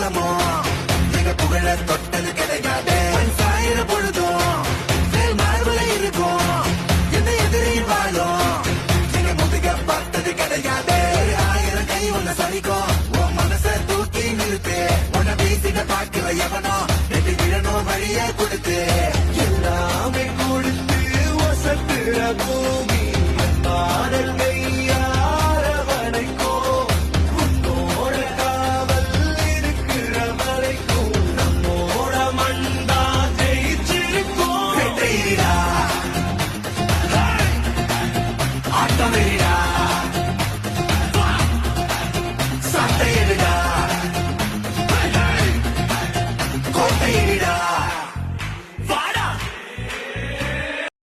காலமோ எங்க புகழ தொட்டது கிடையாது. சாயிர பொழுதும் மார்பல இருக்கும் எந்த எதிரியும் வாழும் எங்க முதுக பார்த்தது கிடையாது. 1000 கை ஒண்ணு சலிக்கும் உன் மனச தூக்கி நிறுத்து. உன்னை பேசிட பார்க்கிற எவனோ ரெண்டு விழணும் வழிய கொடுத்து எல்லாமே கொடுத்து வசத்துற பூமி